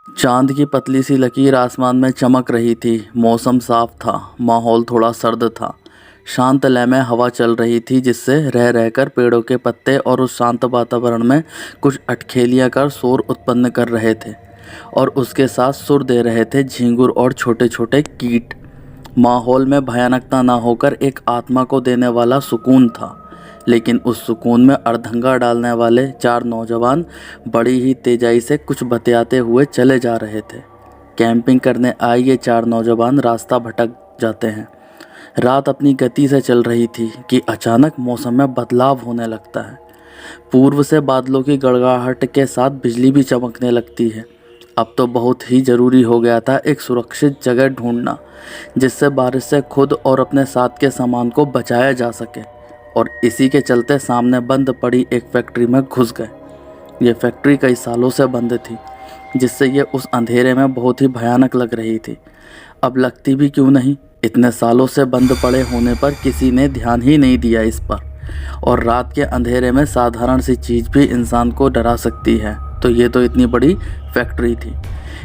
चांद की पतली सी लकीर आसमान में चमक रही थी। मौसम साफ था, माहौल थोड़ा सर्द था। शांत लय में हवा चल रही थी जिससे रह रहकर पेड़ों के पत्ते और उस शांत वातावरण में कुछ अटखेलियां कर शोर उत्पन्न कर रहे थे और उसके साथ सुर दे रहे थे झींगुर और छोटे छोटे कीट। माहौल में भयानकता ना होकर एक आत्मा को देने वाला सुकून था, लेकिन उस सुकून में अर्धंगा डालने वाले चार नौजवान बड़ी ही तेजाई से कुछ बतियाते हुए चले जा रहे थे। कैंपिंग करने आए ये चार नौजवान रास्ता भटक जाते हैं। रात अपनी गति से चल रही थी कि अचानक मौसम में बदलाव होने लगता है। पूर्व से बादलों की गड़गड़ाहट के साथ बिजली भी चमकने लगती है। अब तो बहुत ही ज़रूरी हो गया था एक सुरक्षित जगह ढूंढना, जिससे बारिश से खुद और अपने साथ के सामान को बचाया जा सके। और इसी के चलते सामने बंद पड़ी एक फैक्ट्री में घुस गए। ये फैक्ट्री कई सालों से बंद थी, जिससे ये उस अंधेरे में बहुत ही भयानक लग रही थी। अब लगती भी क्यों नहीं, इतने सालों से बंद पड़े होने पर किसी ने ध्यान ही नहीं दिया इस पर। और रात के अंधेरे में साधारण सी चीज़ भी इंसान को डरा सकती है, तो ये तो इतनी बड़ी फैक्ट्री थी।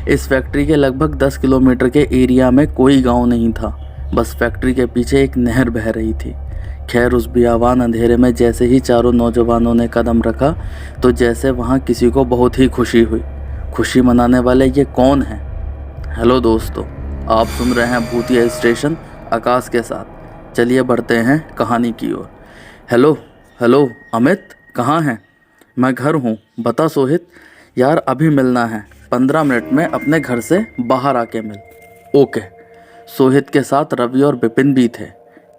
इस फैक्ट्री के लगभग 10 किलोमीटर के एरिया में कोई गांव नहीं था, बस फैक्ट्री के पीछे एक नहर बह रही थी। खैर, उस बियावान अंधेरे में जैसे ही चारों नौजवानों ने कदम रखा तो जैसे वहाँ किसी को बहुत ही खुशी हुई। खुशी मनाने वाले ये कौन हैं? हेलो दोस्तों, आप सुन रहे हैं भूतिया स्टेशन आकाश के साथ। चलिए बढ़ते हैं कहानी की ओर। हेलो हेलो अमित, कहाँ हैं? मैं घर हूँ। बता सोहित, यार अभी मिलना है, 15 मिनट में अपने घर से बाहर आके मिल। ओके। सोहित के साथ रवि और विपिन भी थे।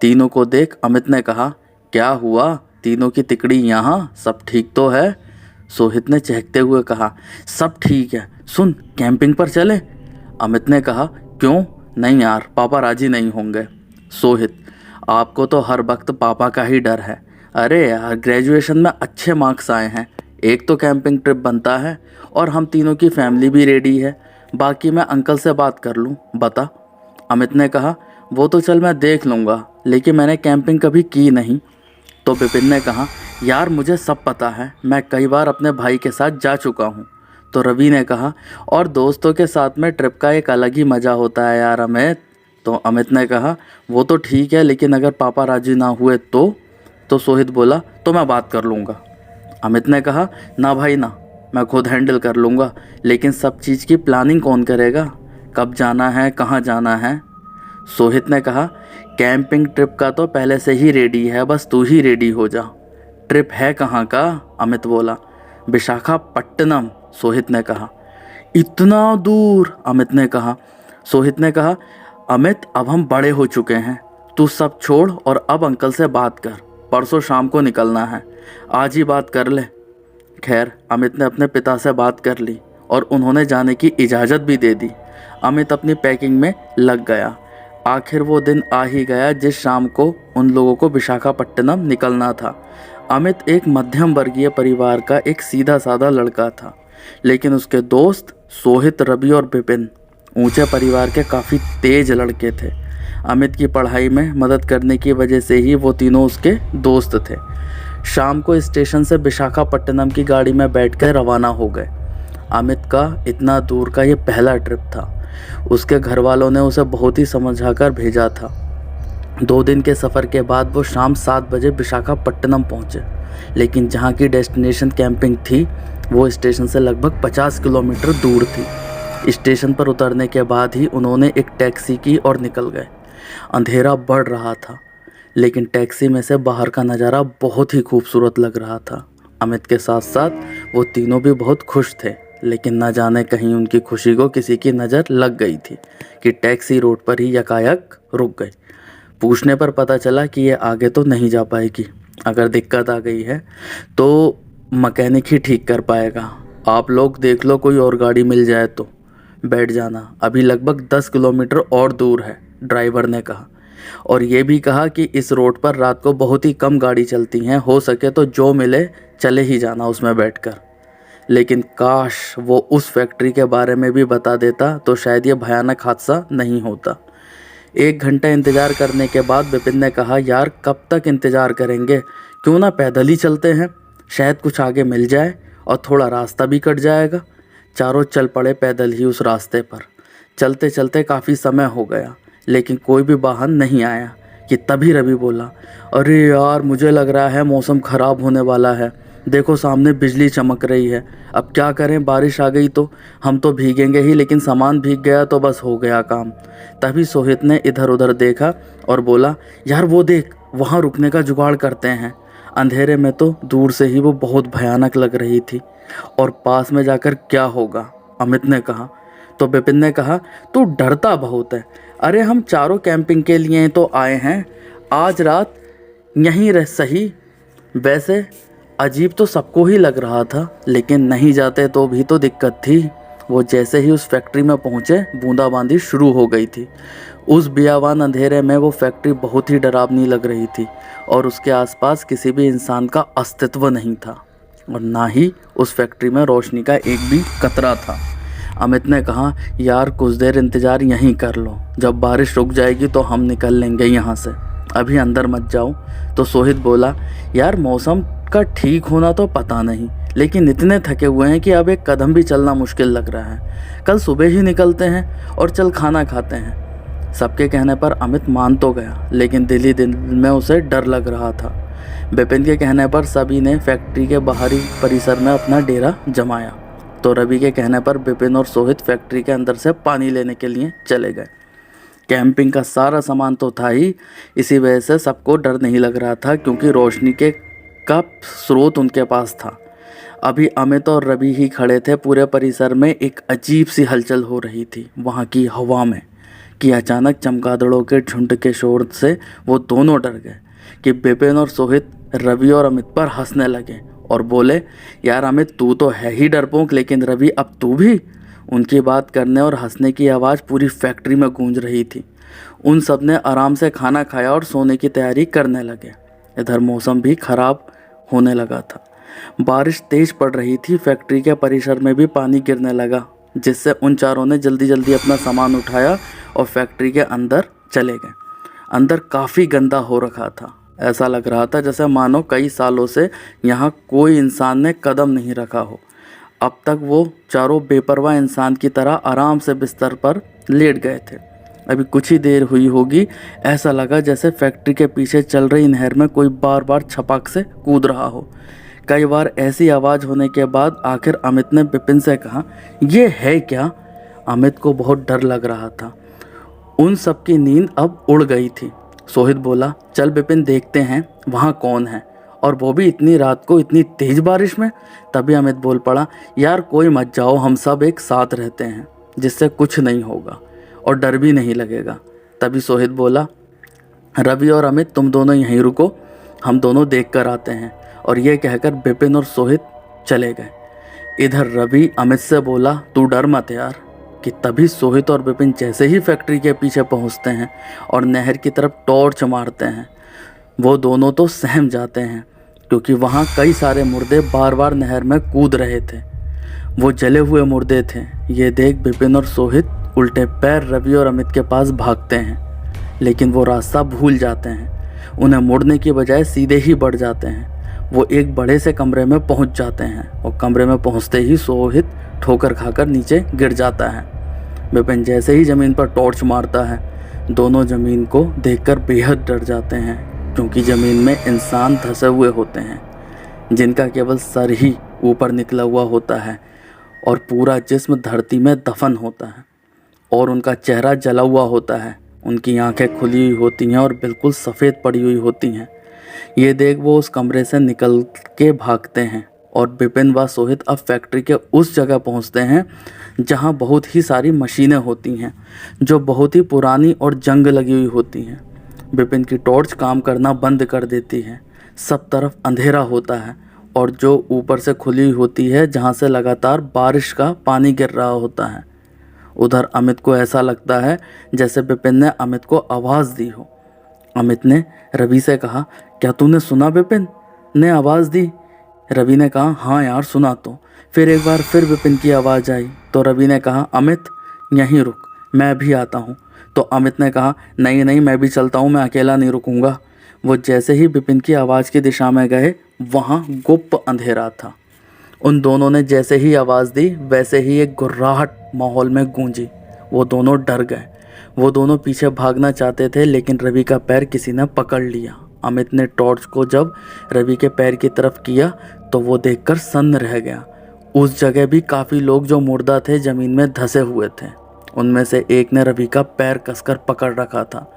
तीनों को देख अमित ने कहा, क्या हुआ? तीनों की तिकड़ी यहाँ, सब ठीक तो है? सोहित ने चहकते हुए कहा, सब ठीक है। सुन, कैंपिंग पर चले? अमित ने कहा, क्यों? नहीं यार, पापा राजी नहीं होंगे। सोहित, आपको तो हर वक्त पापा का ही डर है। अरे यार, ग्रेजुएशन में अच्छे मार्क्स आए हैं, एक तो कैंपिंग ट्रिप बनता है और हम तीनों की फैमिली भी रेडी है। बाकी मैं अंकल से बात कर लूँ, बता। अमित ने कहा, वो तो चल मैं देख लूँगा, लेकिन मैंने कैंपिंग कभी की नहीं। तो विपिन ने कहा, यार मुझे सब पता है, मैं कई बार अपने भाई के साथ जा चुका हूँ। तो रवि ने कहा, और दोस्तों के साथ में ट्रिप का एक अलग ही मज़ा होता है यार अमित। तो अमित ने कहा, वो तो ठीक है, लेकिन अगर पापा राजी ना हुए तो सोहित बोला, तो मैं बात कर लूँगा। अमित ने कहा, ना भाई ना, मैं खुद हैंडल कर लूँगा, लेकिन सब चीज़ की प्लानिंग कौन करेगा? कब जाना है, कहाँ जाना है? सोहित ने कहा, कैंपिंग ट्रिप का तो पहले से ही रेडी है, बस तू ही रेडी हो जा। ट्रिप है कहाँ का? अमित बोला। विशाखापट्टनम, सोहित ने कहा। इतना दूर? अमित ने कहा। सोहित ने कहा, अमित अब हम बड़े हो चुके हैं, तू सब छोड़ और अब अंकल से बात कर। परसों शाम को निकलना है, आज ही बात कर ले। खैर, अमित ने अपने पिता से बात कर ली और उन्होंने जाने की इजाज़त भी दे दी। अमित अपनी पैकिंग में लग गया। आखिर वो दिन आ ही गया जिस शाम को उन लोगों को विशाखापट्टनम निकलना था। अमित एक मध्यम वर्गीय परिवार का एक सीधा साधा लड़का था, लेकिन उसके दोस्त सोहित, रवि और विपिन ऊंचे परिवार के काफ़ी तेज लड़के थे। अमित की पढ़ाई में मदद करने की वजह से ही वो तीनों उसके दोस्त थे। शाम को स्टेशन से विशाखापट्टनम की गाड़ी में बैठकर रवाना हो गए। अमित का इतना दूर का ये पहला ट्रिप था। उसके घर वालों ने उसे बहुत ही समझाकर भेजा था। 2 दिन के सफ़र के बाद वो शाम 7 बजे विशाखापट्टनम पहुँचे, लेकिन जहाँ की डेस्टिनेशन कैंपिंग थी वो स्टेशन से लगभग 50 किलोमीटर दूर थी। स्टेशन पर उतरने के बाद ही उन्होंने एक टैक्सी की और निकल गए। अंधेरा बढ़ रहा था, लेकिन टैक्सी में से बाहर का नज़ारा बहुत ही खूबसूरत लग रहा था। अमित के साथ साथ वो तीनों भी बहुत खुश थे, लेकिन न जाने कहीं उनकी खुशी को किसी की नज़र लग गई थी कि टैक्सी रोड पर ही यकायक रुक गई। पूछने पर पता चला कि ये आगे तो नहीं जा पाएगी, अगर दिक्कत आ गई है तो मैकेनिक ही ठीक कर पाएगा। आप लोग देख लो, कोई और गाड़ी मिल जाए तो बैठ जाना, अभी लगभग 10 किलोमीटर और दूर है, ड्राइवर ने कहा। और ये भी कहा कि इस रोड पर रात को बहुत ही कम गाड़ी चलती हैं, हो सके तो जो मिले चले ही जाना उसमें बैठकर। लेकिन काश वो उस फैक्ट्री के बारे में भी बता देता तो शायद ये भयानक हादसा नहीं होता। 1 घंटा इंतज़ार करने के बाद विपिन ने कहा, यार कब तक इंतज़ार करेंगे, क्यों ना पैदल ही चलते हैं, शायद कुछ आगे मिल जाए और थोड़ा रास्ता भी कट जाएगा। चारों चल पड़े पैदल ही उस रास्ते पर। चलते चलते काफ़ी समय हो गया लेकिन कोई भी वाहन नहीं आया कि तभी रवि बोला, अरे यार मुझे लग रहा है मौसम ख़राब होने वाला है। देखो सामने बिजली चमक रही है। अब क्या करें, बारिश आ गई तो हम तो भीगेंगे ही, लेकिन सामान भीग गया तो बस हो गया काम। तभी सोहित ने इधर उधर देखा और बोला, यार वो देख, वहाँ रुकने का जुगाड़ करते हैं। अंधेरे में तो दूर से ही वो बहुत भयानक लग रही थी। और पास में जाकर क्या होगा, अमित ने कहा। तो विपिन ने कहा, तू डरता बहुत है। अरे हम चारों कैंपिंग के लिए तो आए हैं, आज रात यहीं रह सही। वैसे अजीब तो सबको ही लग रहा था, लेकिन नहीं जाते तो भी तो दिक्कत थी। वो जैसे ही उस फैक्ट्री में पहुंचे बूंदाबांदी शुरू हो गई थी। उस बियावान अंधेरे में वो फैक्ट्री बहुत ही डरावनी लग रही थी और उसके आसपास किसी भी इंसान का अस्तित्व नहीं था और ना ही उस फैक्ट्री में रोशनी का एक भी कतरा था। अमित ने कहा, यार कुछ देर इंतज़ार यहीं कर लो, जब बारिश रुक जाएगी तो हम निकल लेंगे यहाँ से, अभी अंदर मत जाओ। तो सोहित बोला, यार मौसम का ठीक होना तो पता नहीं, लेकिन इतने थके हुए हैं कि अब एक कदम भी चलना मुश्किल लग रहा है। कल सुबह ही निकलते हैं और चल खाना खाते हैं। सबके कहने पर अमित मान तो गया, लेकिन दिल ही दिल में उसे डर लग रहा था। विपिन के कहने पर सभी ने फैक्ट्री के बाहरी परिसर में अपना डेरा जमाया। तो रवि के कहने पर विपिन और सोहित फैक्ट्री के अंदर से पानी लेने के लिए चले गए। कैंपिंग का सारा सामान तो था ही, इसी वजह से सबको डर नहीं लग रहा था, क्योंकि रोशनी का स्रोत उनके पास था। अभी अमित और रवि ही खड़े थे। पूरे परिसर में एक अजीब सी हलचल हो रही थी वहाँ की हवा में, कि अचानक चमगादड़ों के झुंड के शोर से वो दोनों डर गए कि विपिन और सोहित रवि और अमित पर हंसने लगे और बोले, यार अमित तू तो है ही डरपोक, लेकिन रवि अब तू भी। उनकी बात करने और हंसने की आवाज़ पूरी फैक्ट्री में गूंज रही थी। उन सब ने आराम से खाना खाया और सोने की तैयारी करने लगे। इधर मौसम भी खराब होने लगा था, बारिश तेज पड़ रही थी। फैक्ट्री के परिसर में भी पानी गिरने लगा, जिससे उन चारों ने जल्दी जल्दी अपना सामान उठाया और फैक्ट्री के अंदर चले गए। अंदर काफ़ी गंदा हो रखा था। ऐसा लग रहा था जैसे मानो कई सालों से यहाँ कोई इंसान ने कदम नहीं रखा हो। अब तक वो चारों बेपरवाह इंसान की तरह आराम से बिस्तर पर लेट गए थे। अभी कुछ ही देर हुई होगी, ऐसा लगा जैसे फैक्ट्री के पीछे चल रही नहर में कोई बार बार छपाक से कूद रहा हो। कई बार ऐसी आवाज़ होने के बाद आखिर अमित ने विपिन से कहा, ये है क्या? अमित को बहुत डर लग रहा था। उन सब की नींद अब उड़ गई थी। सोहित बोला, चल विपिन देखते हैं वहाँ कौन है, और वो भी इतनी रात को इतनी तेज़ बारिश में। तभी अमित बोल पड़ा, यार कोई मत जाओ, हम सब एक साथ रहते हैं, जिससे कुछ नहीं होगा और डर भी नहीं लगेगा। तभी सोहित बोला, रवि और अमित तुम दोनों यहीं रुको, हम दोनों देख कर आते हैं। और ये कहकर विपिन और सोहित चले गए। इधर रवि अमित से बोला, तू डर मत यार। कि तभी सोहित और विपिन जैसे ही फैक्ट्री के पीछे पहुंचते हैं और नहर की तरफ टॉर्च मारते हैं, वो दोनों तो सहम जाते हैं, क्योंकि वहाँ कई सारे मुर्दे बार बार नहर में कूद रहे थे। वो जले हुए मुर्दे थे। ये देख विपिन और सोहित उल्टे पैर रवि और अमित के पास भागते हैं, लेकिन वो रास्ता भूल जाते हैं। उन्हें मुड़ने की बजाय सीधे ही बढ़ जाते हैं। वो एक बड़े से कमरे में पहुंच जाते हैं और कमरे में पहुंचते ही सोहित ठोकर खाकर नीचे गिर जाता है। विपिन जैसे ही ज़मीन पर टॉर्च मारता है, दोनों ज़मीन को देखकर बेहद डर जाते हैं, क्योंकि ज़मीन में इंसान धंसे हुए होते हैं, जिनका केवल सर ही ऊपर निकला हुआ होता है और पूरा जिस्म धरती में दफन होता है, और उनका चेहरा जला हुआ होता है। उनकी आंखें खुली हुई होती हैं और बिल्कुल सफ़ेद पड़ी हुई होती हैं। ये देख वो उस कमरे से निकल के भागते हैं और विपिन व सोहित अब फैक्ट्री के उस जगह पहुंचते हैं जहां बहुत ही सारी मशीनें होती हैं, जो बहुत ही पुरानी और जंग लगी हुई होती हैं। विपिन की टॉर्च काम करना बंद कर देती है। सब तरफ अंधेरा होता है और जो ऊपर से खुली होती है, जहां से लगातार बारिश का पानी गिर रहा होता है। उधर अमित को ऐसा लगता है जैसे विपिन ने अमित को आवाज़ दी हो। अमित ने रवि से कहा, क्या तूने सुना? विपिन ने आवाज़ दी। रवि ने कहा, हाँ यार सुना तो। फिर एक बार फिर विपिन की आवाज़ आई तो रवि ने कहा, अमित यहीं रुक, मैं भी आता हूँ। तो अमित ने कहा, नहीं नहीं मैं भी चलता हूँ, मैं अकेला नहीं रुकूंगा। वो जैसे ही विपिन की आवाज़ की दिशा में गए, वहाँ गुप्त अंधेरा था। उन दोनों ने जैसे ही आवाज़ दी वैसे ही एक गुर्राहट माहौल में गूंजी। वो दोनों डर गए। वो दोनों पीछे भागना चाहते थे लेकिन रवि का पैर किसी ने पकड़ लिया। अमित ने टॉर्च को जब रवि के पैर की तरफ किया तो वो देखकर सन्न रह गया। उस जगह भी काफ़ी लोग जो मुर्दा थे ज़मीन में धंसे हुए थे। उनमें से एक ने रवि का पैर कसकर पकड़ रखा था,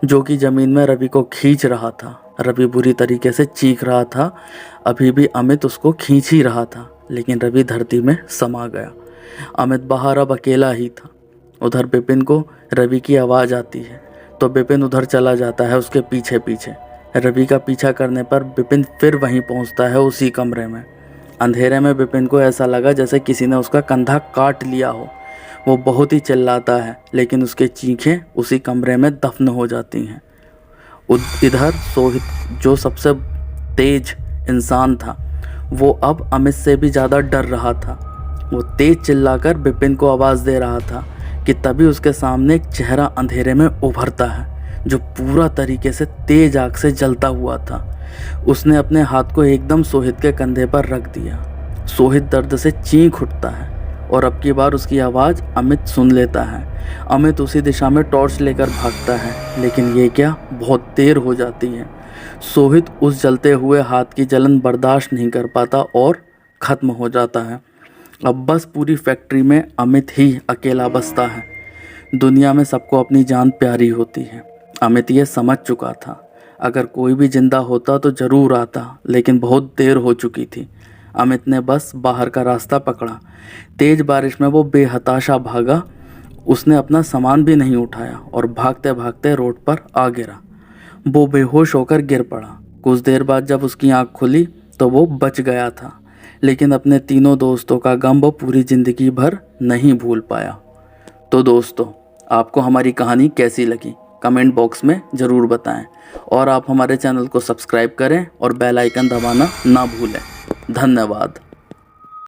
जो कि ज़मीन में रवि को खींच रहा था। रवि बुरी तरीके से चीख रहा था। अभी भी अमित उसको खींच ही रहा था, लेकिन रवि धरती में समा गया। अमित बाहर अब अकेला ही था। उधर बिपिन को रवि की आवाज़ आती है तो बिपिन उधर चला जाता है उसके पीछे पीछे। रवि का पीछा करने पर बिपिन फिर वहीं पहुंचता है, उसी कमरे में। अंधेरे में बिपिन को ऐसा लगा जैसे किसी ने उसका कंधा काट लिया हो। वो बहुत ही चिल्लाता है लेकिन उसके चीखें उसी कमरे में दफन हो जाती हैं। इधर सोहित, जो सबसे तेज इंसान था, वो अब अमित से भी ज़्यादा डर रहा था। वो तेज चिल्लाकर बिपिन को आवाज़ दे रहा था कि तभी उसके सामने एक चेहरा अंधेरे में उभरता है, जो पूरा तरीके से तेज आग से जलता हुआ था। उसने अपने हाथ को एकदम सोहित के कंधे पर रख दिया। सोहित दर्द से चीख उठता है और अब की बार उसकी आवाज़ अमित सुन लेता है। अमित उसी दिशा में टॉर्च लेकर भागता है, लेकिन ये क्या, बहुत देर हो जाती है। सोहित उस जलते हुए हाथ की जलन बर्दाश्त नहीं कर पाता और ख़त्म हो जाता है। अब बस पूरी फैक्ट्री में अमित ही अकेला बसता है। दुनिया में सबको अपनी जान प्यारी होती है। अमित ये समझ चुका था। अगर कोई भी जिंदा होता तो ज़रूर आता, लेकिन बहुत देर हो चुकी थी। अमित ने बस बाहर का रास्ता पकड़ा। तेज़ बारिश में वो बेहताशा भागा। उसने अपना सामान भी नहीं उठाया और भागते भागते रोड पर आ गिरा। वो बेहोश होकर गिर पड़ा। कुछ देर बाद जब उसकी आँख खुली तो वो बच गया था, लेकिन अपने तीनों दोस्तों का गम वो पूरी ज़िंदगी भर नहीं भूल पाया। तो दोस्तों, आपको हमारी कहानी कैसी लगी कमेंट बॉक्स में ज़रूर बताएं और आप हमारे चैनल को सब्सक्राइब करें और बेल आइकन दबाना ना भूलें। धन्यवाद।